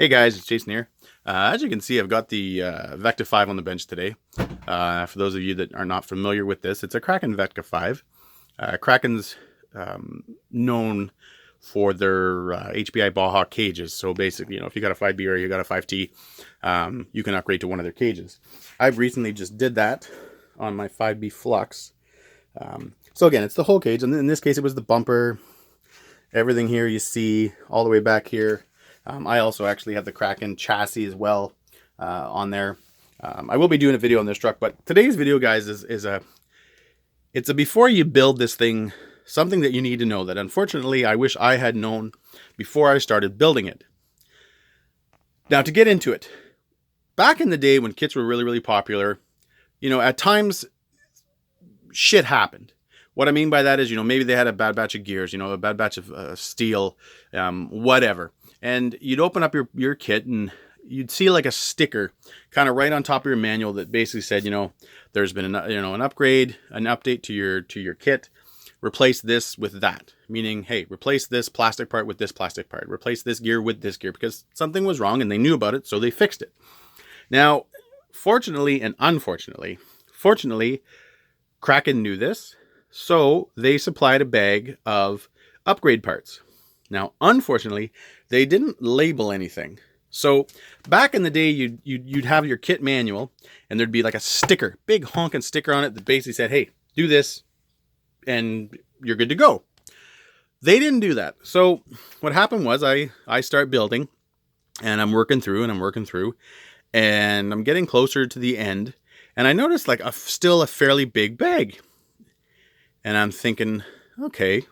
Hey guys, it's Jason here. As you can see, I've got the Vekta 5 on the bench today. For those of you that are not familiar with this, it's a Kraken Vekta 5. Kraken's known for their HBI Baja cages. So basically, if you got a 5B or you got a 5T, you can upgrade to one of their cages. I've recently just did that on my 5B Flux. So again, it's the whole cage, and in this case, it was the bumper. Everything here you see all the way back here. I also actually have the Kraken chassis as well on there. I will be doing a video on this truck, but today's video, guys, is a before you build this thing, something that you need to know that unfortunately I wish I had known before I started building it. Now, to get into it, back in the day when kits were really, really popular, at times shit happened. What I mean by that is, maybe they had a bad batch of gears, a bad batch of steel, whatever. And you'd open up your kit and you'd see like a sticker kind of right on top of your manual that basically said, there's been an upgrade, an update to your kit. Replace this with that. Meaning, hey, replace this plastic part with this plastic part. Replace this gear with this gear because something was wrong and they knew about it, so they fixed it. Now, fortunately and unfortunately, Kraken knew this. So they supplied a bag of upgrade parts. Now, unfortunately, they didn't label anything. So back in the day, you'd have your kit manual and there'd be like a sticker, big honking sticker on it that basically said, hey, do this and you're good to go. They didn't do that. So what happened was I start building and I'm working through and I'm getting closer to the end. And I noticed like still a fairly big bag. And I'm thinking, okay.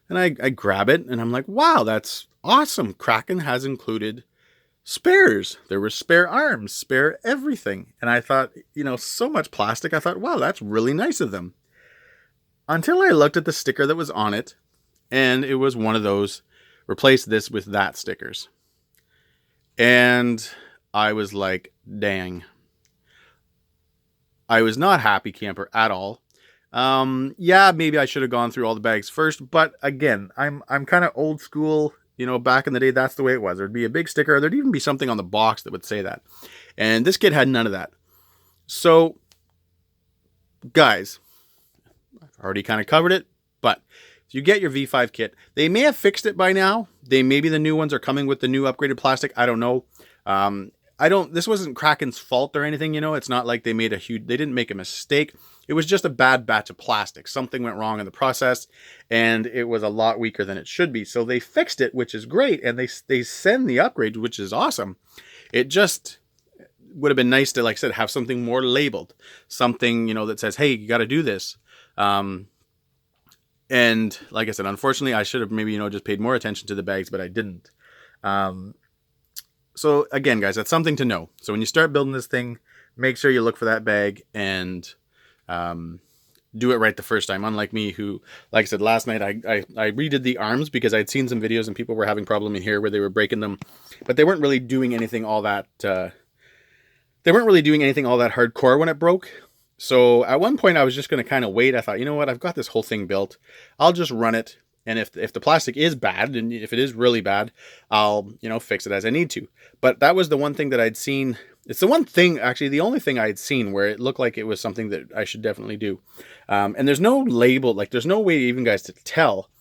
And I grab it and I'm like, wow, that's awesome. Kraken has included spares. There were spare arms, spare everything. And I thought, so much plastic. I thought, wow, that's really nice of them. Until I looked at the sticker that was on it. And it was one of those, replace this with that stickers. And I was like, dang. I was not happy camper at all. Yeah, maybe I should have gone through all the bags first, but again, I'm kind of old school, back in the day, that's the way it was. There'd be a big sticker, there'd even be something on the box that would say that. And this kit had none of that. So, guys, I've already kind of covered it, but if you get your V5 kit, they may have fixed it by now. Maybe the new ones are coming with the new upgraded plastic. I don't know. This wasn't Kraken's fault or anything, it's not like they didn't make a mistake. It was just a bad batch of plastic. Something went wrong in the process and it was a lot weaker than it should be. So they fixed it, which is great. And they send the upgrade, which is awesome. It just would have been nice to, like I said, have something more labeled, something, that says, hey, you got to do this. And like I said, unfortunately, I should have maybe, just paid more attention to the bags, but I didn't. So again, guys, that's something to know. So when you start building this thing, make sure you look for that bag and do it right the first time. Unlike me, who, like I said, last night I redid the arms because I'd seen some videos and people were having problem in here where they were breaking them, but they weren't really doing anything all that. They weren't really doing anything all that hardcore when it broke. So at one point I was just going to kind of wait. I thought, you know what, I've got this whole thing built. I'll just run it. And if the plastic is bad, and if it is really bad, I'll, fix it as I need to. But that was the one thing that I'd seen. It's the one thing, actually, the only thing I'd seen where it looked like it was something that I should definitely do. And there's no label, like there's no way even guys to tell.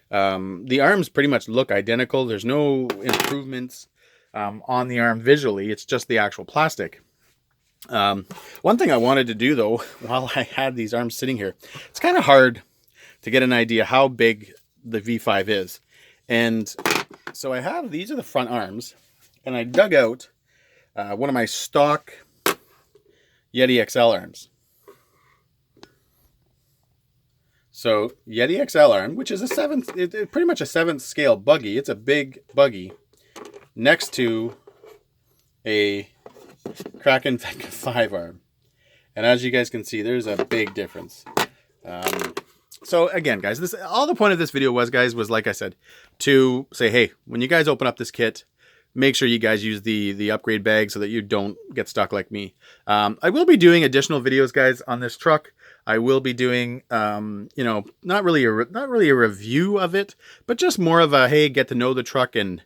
The arms pretty much look identical. There's no improvements on the arm visually. It's just the actual plastic. One thing I wanted to do, though, while I had these arms sitting here, it's kind of hard to get an idea how big the V5 is. And so these are the front arms, and I dug out one of my stock Yeti XL arms. So Yeti XL arm, which is pretty much a 7th scale buggy. It's a big buggy next to a Kraken Vekta 5 arm. And as you guys can see, there's a big difference. So again, guys, all the point of this video was, like I said, to say, hey, when you guys open up this kit, make sure you guys use the upgrade bag so that you don't get stuck like me. I will be doing additional videos, guys, on this truck. I will be doing, you know, not really a review of it, but just more of a, hey, get to know the truck and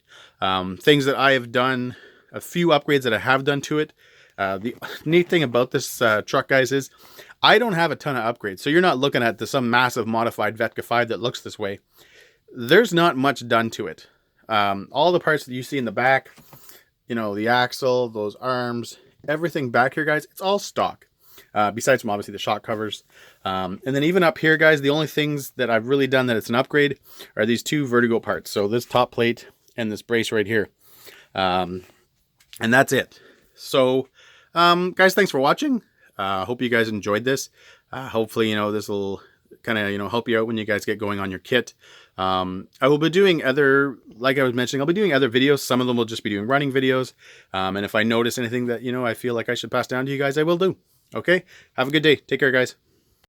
things that I have done, a few upgrades that I have done to it. The neat thing about this truck, guys, is I don't have a ton of upgrades. So you're not looking at some massive modified Vekta 5 that looks this way. There's not much done to it. All the parts that you see in the back, you know, the axle, those arms, everything back here, guys, it's all stock. Besides from obviously the shock covers. And then even up here, guys, the only things that I've really done that it's an upgrade are these two vertigo parts. So this top plate and this brace right here. And that's it. So, guys, thanks for watching. Hope you guys enjoyed this. Hopefully, you know, this will kind of, you know, help you out when you guys get going on your kit. I will be doing other, like I was mentioning, I'll be doing other videos. Some of them will just be doing running videos. And if I notice anything that, you know, I feel like I should pass down to you guys, I will do. Okay. Have a good day. Take care, guys.